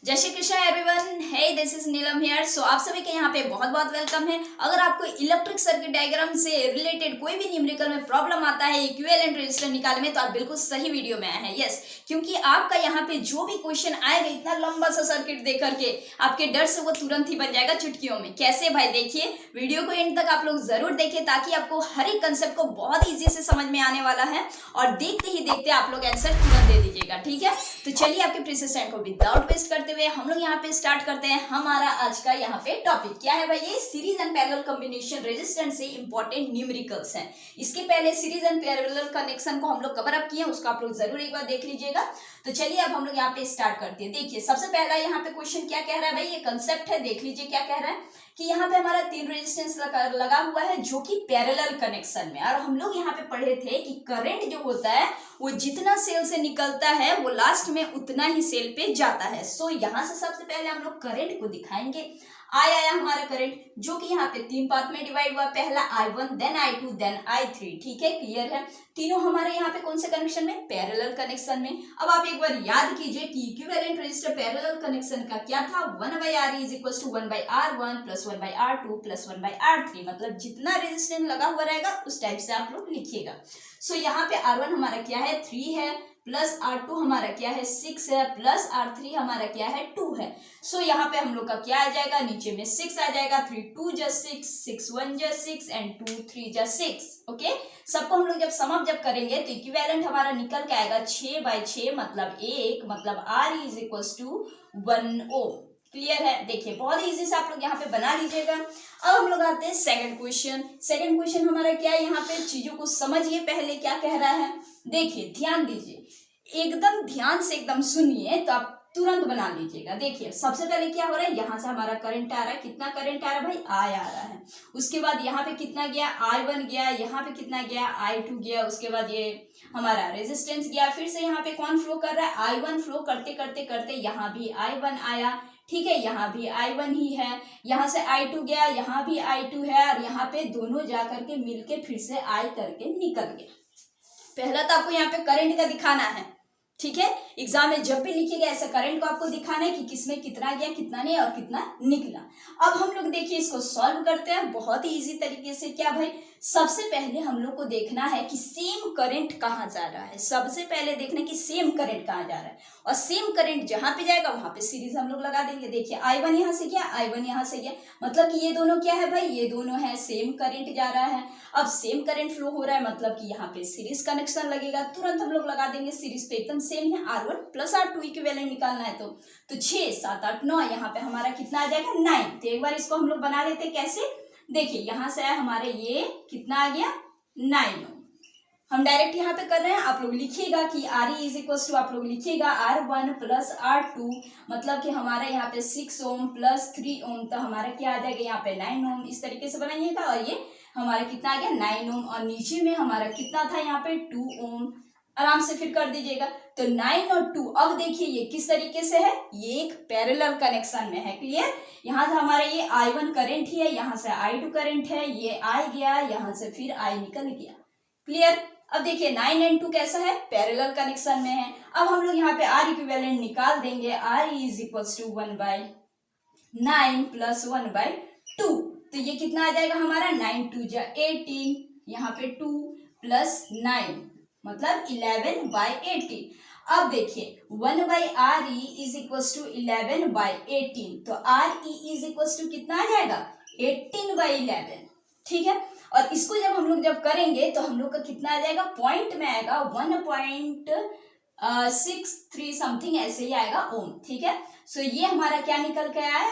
जय Shri Krishna everyone, hey this is Neelam here. So आप सभी के यहाँ पे बहुत बहुत वेलकम है। अगर आपको इलेक्ट्रिक सर्किट डायग्राम से रिलेटेड कोई भी न्यूमेरिकल में प्रॉब्लम आता है इक्विवेलेंट रेजिस्टेंस निकालने में, तो आप बिल्कुल सही वीडियो में आए हैं। यस, क्योंकि आपका यहाँ पे जो भी क्वेश्चन आएगा इतना लंबा सा सर्किट देख करके आपके डर से वो तुरंत ही बन जाएगा चुटकियों में। कैसे भाई, देखिए वीडियो को एंड तक आप लोग जरूर देखिए ताकि आपको हर एक कंसेप्ट को बहुत ईजी से समझ में आने वाला है और देखते ही देखते आप लोग आंसर तुरंत दे दीजिएगा। ठीक है, तो चलिए आपके प्रीवियस टाइम को विदाउट वेस्ट करते हुए हम लोग यहाँ पे स्टार्ट करते हैं। हमारा आज का यहाँ पे टॉपिक क्या है भाई, ये series and parallel combination resistance से इंपॉर्टेंट न्यूमेरिकल्स हैं। इसके पहले सीरीज एंड पैरेलल कनेक्शन को हम लोग कवर अप किए, उसको आप लोग जरूर एक बार देख लीजिएगा। तो चलिए अब हम लोग यहाँ पे स्टार्ट करते हैं। देखिए सबसे पहला यहाँ पे क्वेश्चन क्या कह रहा है भाई, ये कंसेप्ट है, देख लीजिए क्या कह रहा है कि यहाँ पे हमारा 3 रेजिस्टेंस लगा हुआ है जो कि पैरेलल कनेक्शन में। और हम लोग यहाँ पे पढ़े थे कि करंट जो होता है वो जितना सेल से निकलता है वो लास्ट में उतना ही सेल पे जाता है। सो यहाँ से सबसे पहले हम लोग करंट को दिखाएंगे। आया हमारा करंट जो कि यहाँ पे 3 पार्ट में डिवाइड हुआ, पहला I1 then I2 then I3। ठीक है, क्लियर है। तीनों हमारे यहाँ पे कौन से कनेक्शन में, पैरेलल कनेक्शन में। अब आप एक बार याद कीजिए कि इक्विवेलेंट रेजिस्टर पैरेलल कनेक्शन का क्या था, 1/R is equal to 1/R1 plus 1/R2 plus 1/R3। मतलब जितना रेजिस्टेंस लगा हुआ रहेगा उस टाइप से आप लोग लिखिएगा। सो यहाँ पे R1 हमारा क्या है, 3 है, प्लस R2 हमारा क्या है, 6 है, प्लस R3 हमारा क्या है, 2 है। सो यहाँ पे हम लोग का क्या आ जाएगा, नीचे में 6 आ जाएगा। 3 2 जा 6, 6 1 जा 6 एंड 2 3 जा 6। ओके, सबको हम लोग जब सम अप जब करेंगे तो इक्विवेलेंट हमारा निकल के आएगा 6/6 मतलब 1, मतलब R is equal to 1 ohm. Clear है, देखिए बहुत इजी से आप लोग यहाँ पे बना लीजिएगा। अब हम लोग आते हैं सेकंड क्वेश्चन। सेकंड क्वेश्चन हमारा क्या है, यहाँ पे चीजों को समझिए पहले क्या कह रहा है। देखिए ध्यान दीजिए, एकदम ध्यान से एकदम सुनिए तो आप तुरंत बना लीजिएगा। देखिए सबसे पहले क्या हो रहा है, यहाँ से हमारा करंट आ रहा है, कितना करंट आ रहा है भाई, I आ रहा है। उसके बाद यहाँ पे कितना गया, I1 गया, यहाँ पे कितना गया, I2 गया, उसके बाद ये हमारा रेजिस्टेंस गया, फिर से यहाँ पे कौन फ्लो कर रहा है, I1 फ्लो करते करते करते यहाँ भी I1 आया। ठीक है, यहाँ भी I1 ही है, यहाँ से I2 गया, यहाँ भी I2 है, और यहाँ पे दोनों जा करके मिलके फिर से I करके निकल गया। पहला तो आपको यहाँ पे करंट का दिखाना है। ठीक है, एग्जाम में जब भी लिखिएगा ऐसा करंट को आपको दिखाना है कि किसमें कितना गया, कितना नहीं और कितना निकला। अब हम लोग देखिए इसको सॉल्व करते हैं बहुत ही इजी तरीके से। क्या भाई, सबसे पहले हम लोग को देखना है कि सेम करंट कहाँ जा रहा है। सबसे पहले देखना है कि सेम करंट कहाँ जा रहा है, और सेम करंट जहां पे जाएगा वहां पे सीरीज हम लोग लगा देंगे। देखिए I1 यहाँ से गया, I1 यहाँ से गया, मतलब कि ये दोनों क्या है भाई, ये दोनों है सेम करंट जा रहा है। अब सेम करंट फ्लो हो रहा है मतलब कि यहाँ पे सीरीज कनेक्शन लगेगा, तुरंत हम लोग लगा देंगे सीरीज पे, एकदम सेम है। R1 प्लस R2 इक्विवेलेंट निकालना है तो 6 7 8 9, यहाँ पे हमारा कितना आ जाएगा, 9। तो एक बार इसको हम लोग बना लेते हैं। कैसे, देखिए यहाँ से आया हमारे ये कितना आ गया, 9 ओम। हम डायरेक्ट यहाँ पे कर रहे हैं, आप लोग लिखिएगा कि RE इज इक्वल टू, आप लोग लिखिएगा R1 प्लस R2, मतलब कि हमारा यहाँ पे 6 ओम प्लस 3 ओम, तो हमारा क्या आ जाएगा यहाँ पे 9 ओम। इस तरीके से बनाइएगा, और ये हमारा कितना आ गया 9 ओम, और नीचे में हमारा कितना था यहाँ पे 2 ओम। आराम से फिर कर दीजिएगा। तो 9 और 2, अब देखिए ये किस तरीके से है, ये एक पैरेलल कनेक्शन में है। क्लियर, यहाँ से हमारा ये I1 करंट ही है, यहाँ से I2 करंट है, ये I गया, यहाँ से फिर I निकल गया। क्लियर, अब देखिए 9 एंड 2 कैसा है, पैरेलल कनेक्शन में है। अब हम लोग यहाँ पे R इक्विवेलेंट निकाल देंगे। R is equal to 1/9 plus 1/2, तो ये कितना आ जाएगा हमारा, 9 2 जा 18, यहाँ पे 2 प्लस 9 मतलब 11/18। अब देखिए 1/RE इज इक्वल टू 11/18, तो RE इज इक्वल टू कितना आ जाएगा, 18/11। ठीक है, और इसको जब हम लोग जब करेंगे तो हम लोग का कितना आ जाएगा, पॉइंट में आएगा 1.63 समथिंग ऐसे ही आएगा ओम। ठीक है, सो ये हमारा क्या निकल के आया,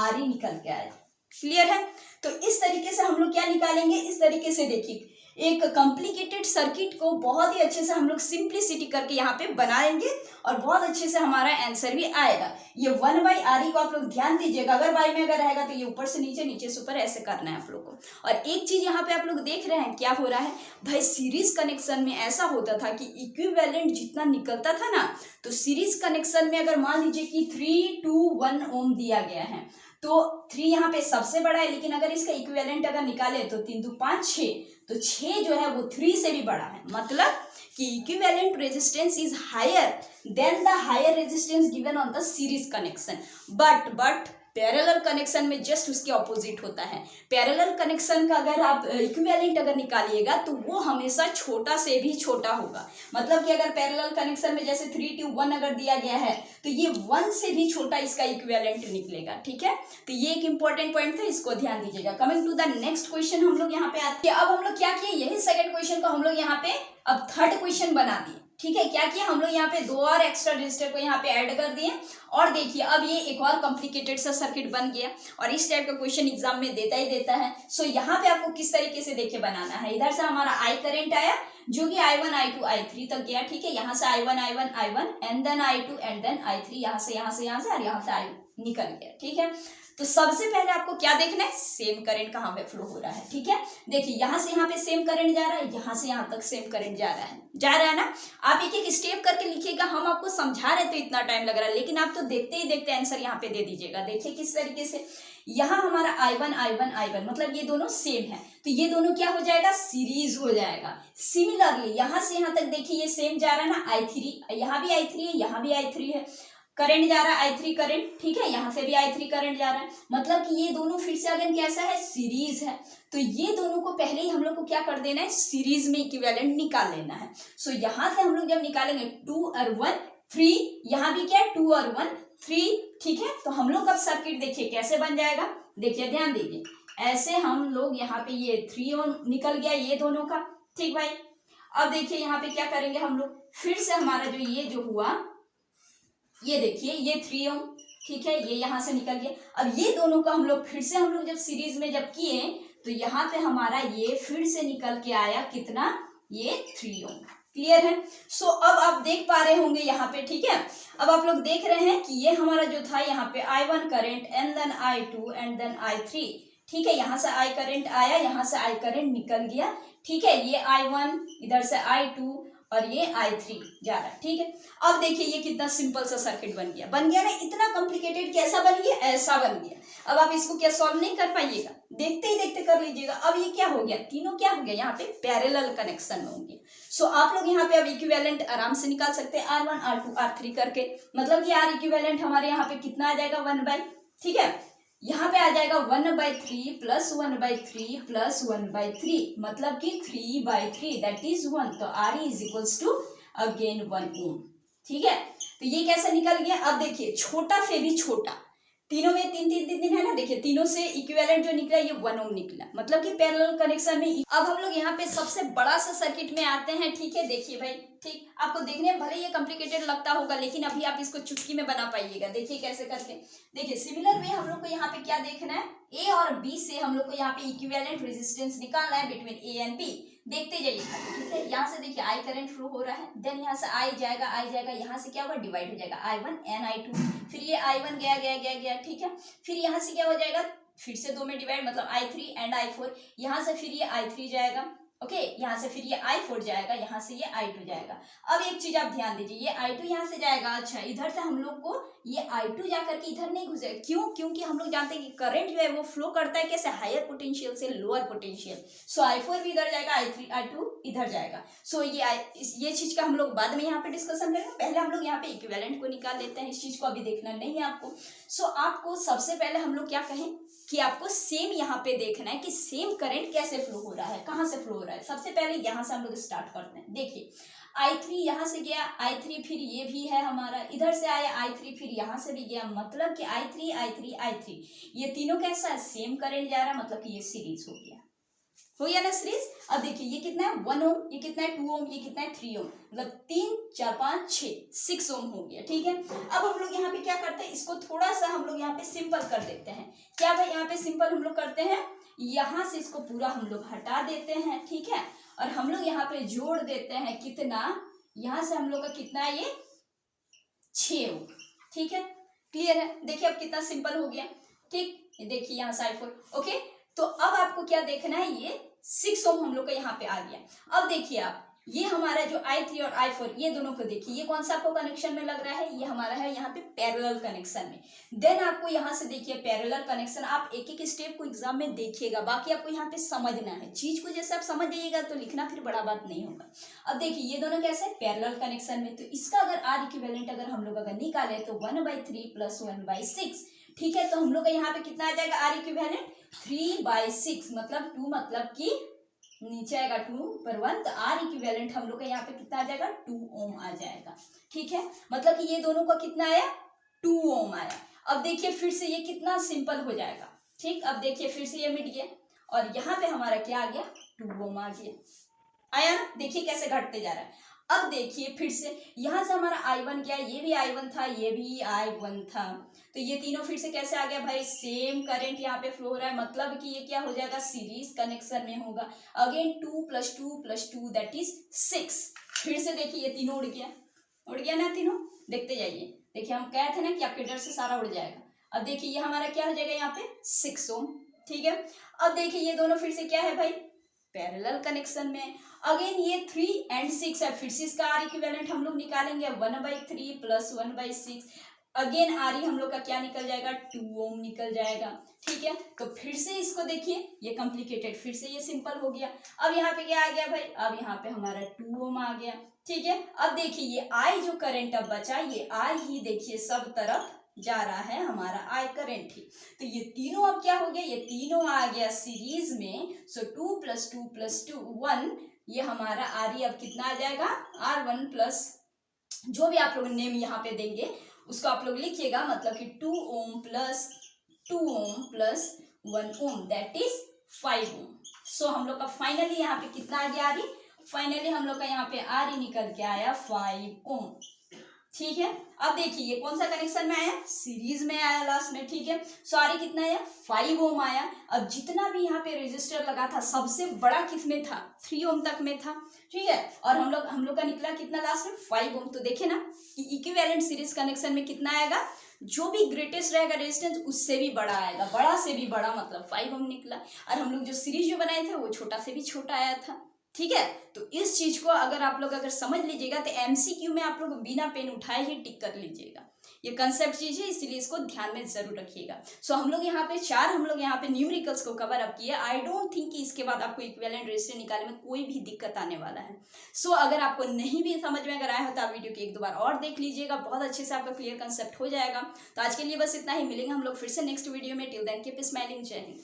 RE निकल के आया। क्लियर है, तो इस तरीके से हम लोग क्या निकालेंगे, इस तरीके से देखिए एक कॉम्प्लिकेटेड सर्किट को बहुत ही अच्छे से हम लोग सिंप्लिसिटी करके यहाँ पे बनाएंगे और बहुत अच्छे से हमारा आंसर भी आएगा। ये 1/RE को आप लोग ध्यान दीजिएगा, अगर बाई में अगर रहेगा तो ये ऊपर से नीचे, नीचे से ऊपर ऐसे करना है आप लोग को। और एक चीज यहाँ पे आप लोग देख रहे हैं क्या हो रहा है भाई, सीरीज कनेक्शन में ऐसा होता था कि इक्विवेलेंट जितना निकलता था ना, तो सीरीज कनेक्शन में अगर मान लीजिए कि 3 2 1 ओम दिया गया है तो 3 यहाँ पे सबसे बड़ा है, लेकिन अगर इसका इक्विवेलेंट अगर निकाले तो 3 2 5 6, तो 6 जो है वो 3 से भी बड़ा है। मतलब कि equivalent resistance is higher than the higher resistance given on the series connection. But parallel connection में जस्ट उसके ऑपोजिट होता है। पैरेलल कनेक्शन का अगर आप इक्विवेलेंट अगर निकालिएगा तो वो हमेशा छोटा से भी छोटा होगा। मतलब कि अगर पैरेलल कनेक्शन में जैसे 3 to 1 अगर दिया गया है तो ये 1 से भी छोटा इसका इक्विवेलेंट निकलेगा। ठीक है, तो ये एक इंपॉर्टेंट पॉइंट था, इसको ध्यान दीजिएगा। Coming to the next question, हम लोग यहाँ पे आते हैं। अब हम लोग क्या किए, यही सेकंड क्वेश्चन को हम लोग यहाँ पे अब थर्ड क्वेश्चन बना दिए। ठीक है, क्या किया हम लोग यहाँ पे 2 और एक्स्ट्रा रजिस्टर को यहाँ पे ऐड कर दिए। और देखिए अब ये एक और कॉम्प्लिकेटेड सा सर्किट बन गया और इस टाइप का क्वेश्चन एग्जाम में देता ही देता है। सो यहाँ पे आपको किस तरीके से देखिए बनाना है। इधर से हमारा I करंट आया जो कि I1 I2 I3 तक गया। ठीक है, यहाँ से I1 and then I2 and then I3, यहाँ से और यहाँ से I निकल गया। ठीक है, तो सबसे पहले आपको क्या देखना है, सेम करंट कहाँ पे फ्लो हो रहा है। ठीक है, देखिए यहाँ से यहाँ पे सेम करंट जा रहा है, यहाँ से यहाँ तक सेम करंट जा रहा है ना। आप एक एक स्टेप करके लिखिएगा, हम आपको समझा रहे तो इतना टाइम लग रहा है, लेकिन आप तो देखते ही देखते आंसर यहाँ पे दे दीजिएगा। देखिए किस तरीके से, यहाँ हमारा I1 मतलब ये दोनों सेम है, तो ये दोनों क्या हो जाएगा, सीरीज हो जाएगा। सिमिलरली यहाँ से यहाँ तक देखिए ये सेम जा रहा है ना, I3, यहाँ भी I3 है, यहाँ भी I3 है, करंट जा रहा है I3 करंट। ठीक है, यहाँ से भी I3 करंट जा रहा है, मतलब कि ये दोनों फिर से अगेन कैसा है, सीरीज है। तो ये दोनों को पहले ही हम लोग को क्या कर देना है, सीरीज में इक्विवेलेंट निकाल लेना है। सो यहाँ से हम लोग जब निकालेंगे 2 और 1 3, यहाँ भी क्या है 2 और 1 3। ठीक है, तो हम लोग अब सर्किट देखिए कैसे बन जाएगा, देखिए ध्यान दीजिए। ऐसे हम लोग यहाँ पे ये 3 ओम निकल गया ये दोनों का। ठीक भाई, अब देखिए यहाँ पे क्या करेंगे हम लोग, फिर से हमारा जो ये जो हुआ, ये देखिए ये 3 ओम। ठीक है, ये यहाँ से निकल गया। अब ये दोनों का हम लोग फिर से हम लोग जब सीरीज में जब किए तो यहाँ पे हमारा ये फिर से निकल के आया कितना, ये 3 ओम। क्लियर है। सो अब आप देख पा रहे होंगे यहाँ पे। ठीक है, अब आप लोग देख रहे हैं कि ये हमारा जो था यहाँ पे I1 current and then I2 and then I3। ठीक है, यहाँ से I करंट आया, यहाँ से I करंट निकल गया। ठीक है, ये I1 इधर से I2 और ये I3 जा रहा है। ठीक है, अब देखिए ये कितना सिंपल सा सर्किट बन गया ना। इतना कॉम्प्लिकेटेड कैसा बन गया, ऐसा बन गया। अब आप इसको क्या सॉल्व नहीं कर पाइएगा, देखते ही देखते कर लीजिएगा। अब ये क्या हो गया, तीनों क्या हो गया, यहाँ पे पैरेलल कनेक्शन में होंगे। सो आप लोग यहाँ पे अब इक्विवेलेंट आराम से निकाल सकते हैं, R1 R2 R3 करके। मतलब कि R इक्विवेलेंट हमारे यहाँ पे कितना आ जाएगा, 1/। ठीक है, यहाँ पे आ जाएगा 1/3 प्लस 1/3 प्लस 1/3, मतलब कि 3/3 दैट इज 1। तो R is equals to again 1 ohm. ठीक है, तो ये कैसे निकल गया। अब देखिए छोटा से भी छोटा, तीनों में 3 है ना। देखिए तीनों से इक्विवेलेंट जो निकला ये 1 ओम निकला, मतलब कि पैरेलल कनेक्शन में। अब हम लोग यहाँ पे सबसे बड़ा सा सर्किट में आते हैं। ठीक है, देखिए भाई, ठीक, आपको देखने में भले ये कॉम्प्लिकेटेड लगता होगा, लेकिन अभी आप इसको चुटकी में बना पाइएगा। देखिए कैसे करके, देखिए सिमिलर वे हम लोग को यहाँ पे क्या देखना है, ए और बी से हम लोग को यहाँ पे इक्विवेलेंट रेजिस्टेंस निकालना है बिटवीन ए एंड बी। देखते जाइए। ठीक है, यहाँ से देखिए I करंट फ्लो हो रहा है, देन यहाँ से I जाएगा, यहाँ से क्या होगा, डिवाइड हो जाएगा I1 एंड I2। फिर ये I1 गया। ठीक है, फिर यहाँ से क्या हो जाएगा, फिर से 2 में डिवाइड, मतलब I3 एंड I4। यहाँ से फिर ये I3 जाएगा, ओके, यहाँ से फिर ये I4 जाएगा, यहाँ से ये I2 जाएगा। अब एक चीज आप ध्यान दीजिए, ये I2 यहाँ से जाएगा। अच्छा, इधर से हम लोग को ये I2 जाकर के इधर नहीं घुसेगा। क्यों, क्योंकि हम लोग जानते हैं कि करंट जो है वो फ्लो करता है कैसे, हायर पोटेंशियल से लोअर पोटेंशियल। सो I4 भी इधर जाएगा, I2 इधर जाएगा। सो ये चीज का हम लोग बाद में यहाँ पे डिस्कशन करेंगे। पहले हम लोग यहाँ पे इक्विवेलेंट को निकाल लेते हैं, इस चीज को अभी देखना नहीं है आपको। सो आपको सबसे पहले हम लोग क्या कहें कि आपको सेम यहाँ पे देखना है कि सेम करंट कैसे फ्लो हो रहा है, कहाँ से फ्लो हो रहा है। सबसे पहले यहाँ से हम लोग स्टार्ट करते हैं। देखिए I3 यहाँ से गया, I3 फिर ये भी है हमारा, इधर से आया I3 फिर यहाँ से भी गया, मतलब कि I3 ये तीनों कैसा है, सेम करंट जा रहा है, मतलब कि ये सीरीज हो गया ना सीरीज। अब देखिए ये कितना है, 1 ओम, ये कितना है 2 ओम, ये कितना है 3 ओम, मतलब 3 4 5 6 ओम हो गया। ठीक है, अब हम लोग यहाँ पे क्या करते हैं, इसको थोड़ा सा हम लोग यहाँ पे सिंपल कर देते हैं। क्या भाई, यहाँ पे सिंपल हम लोग करते हैं, यहाँ से इसको पूरा हम लोग हटा देते हैं। ठीक है, और हम लोग यहाँ पे जोड़ देते हैं कितना, यहाँ से हम लोग का कितना है, ये 6 ओम। ठीक है, क्लियर है। देखिए अब कितना सिंपल हो गया। ठीक, देखिए यहाँ से I4, ओके। तो अब आपको क्या देखना है, ये 6 ओम हम लोग का यहाँ पे आ गया। अब देखिए आप ये हमारा जो I3 और I4 ये दोनों को देखिए, ये कौन सा आपको कनेक्शन में लग रहा है, ये हमारा है यहाँ पे पैरेलल कनेक्शन में। देन आपको यहाँ से देखिए पैरेलल कनेक्शन, आप एक एक स्टेप को एग्जाम में देखिएगा, बाकी आपको यहाँ पे समझना है चीज को। जैसे आप समझ जाइएगा तो लिखना फिर बड़ा बात नहीं होगा। अब देखिए ये दोनों कैसे है, पैरेलल कनेक्शन में, तो इसका अगर आर इक्विवेलेंट अगर हम लोग अगर निकाले तो 1/3 + 1/6, ठीक है। तो हम लोग का यहाँ पे कितना आ जाएगा आर इक्विवेलेंट, 3/6, मतलब 2, मतलब कि नीचे आएगा 2 पर 1, तो आर इक्विवेलेंट हम लोग का यहाँ पे कितना आ जाएगा, 2 ओम आ जाएगा, ठीक है। मतलब कि ये दोनों का कितना आया, 2 ओम आया। अब देखिए फिर से ये कितना सिंपल हो जाएगा, ठीक। अब देखिए फिर से ये मिट गया और यहाँ पे हमारा क्या आ गया, 2 ओम आ गया, आया ना। देखिए कैसे घटते जा रहा है। अब देखिए फिर से यहाँ से हमारा I1 गया, ये भी I1 था, ये भी I1 था, तो ये तीनों फिर से कैसे आ गया भाई, सेम करंट यहाँ पे फ्लो हो रहा है, मतलब कि ये क्या हो जाएगा, सीरीज कनेक्शन में होगा। Again 2 + 2 + 2 that is 6। फिर से देखिए ये तीनों उड़ गया ना तीनों, देखते जाइए। देखिए हम कहे थे ना कि आपके डर से सारा उड़ जाएगा। अब देखिए ये हमारा क्या हो जाएगा यहाँ पे 6 ओम, ठीक है। अब देखिए ये दोनों फिर से क्या है भाई, पैरेलल कनेक्शन में। अगेन ये 3 और 6 है, फिर से इसका आर इक्विवेलेंट हम लोग निकालेंगे 1/3 + 1/6। अगेन आर ही हम लोग का क्या निकल जाएगा, 2 ओम निकल जाएगा, ठीक है। तो फिर से इसको देखिए, ये कॉम्प्लिकेटेड, फिर से ये सिंपल हो गया। अब यहाँ पे क्या आ गया भाई, अब यहाँ पे हमारा 2 ओम आ गया, ठीक है। अब देखिए ये आई जो करंट अब बचा, ये आई ही देखिए सब तरफ जा रहा है हमारा आई करंट ही। तो ये तीनों अब क्या हो गया, ये तीनों आ गया सीरीज में। सो 2 + 2 + 2 1, ये हमारा आर ही अब कितना आ जाएगा, R1 प्लस जो भी आप लोग नेम यहाँ पे देंगे उसको आप लोग लिखिएगा, मतलब कि 2 ओम + 2 ओम + 1 ओम दैट इज 5 ओम। सो हम लोग का फाइनली यहाँ पे कितना आ गया आर ही, फाइनली हम लोग का यहाँ पे आर ही निकल के आया 5 ओम, ठीक है। अब देखिए ये कौन सा कनेक्शन में आया, सीरीज में आया लास्ट में, ठीक है। सॉरी कितना आया, 5 ओम आया। अब जितना भी यहाँ पे रेजिस्टर लगा था सबसे बड़ा किस में था, 3 ओम तक में था, ठीक है। और हम लोग का निकला कितना लास्ट में, 5 ओम। तो देखे ना कि इक्विवेलेंट सीरीज कनेक्शन में कितना आएगा, जो भी ग्रेटेस्ट रहेगा रेजिस्टेंस उससे भी बड़ा आएगा, बड़ा से भी बड़ा, मतलब 5 ओम निकला। और हम लोग जो सीरीज जो बनाए थे वो छोटा से भी छोटा आया था, ठीक है। तो इस चीज को अगर आप लोग अगर समझ लीजिएगा तो एमसीक्यू में आप लोग बिना पेन उठाए ही टिक कर लीजिएगा। ये कंसेप्ट चीज है, इसीलिए इसको ध्यान में जरूर रखिएगा। सो हम लोग यहाँ पे 4 हम लोग यहाँ पे न्यूमेरिकल्स को कवर अप किए। आई डोंट थिंक कि इसके बाद आपको इक्विवेलेंट रेजिस्टेंस निकालने में कोई भी दिक्कत आने वाला है। सो अगर आपको नहीं भी समझ में अगर आया हो तो आप वीडियो को 1-2 बार और देख लीजिएगा, बहुत अच्छे से आपका क्लियर कंसेप्ट हो जाएगा। तो आज के लिए बस इतना ही, मिलेंगे हम लोग फिर से नेक्स्ट वीडियो में। टिल देन कीप स्माइलिंग, जय हिंद।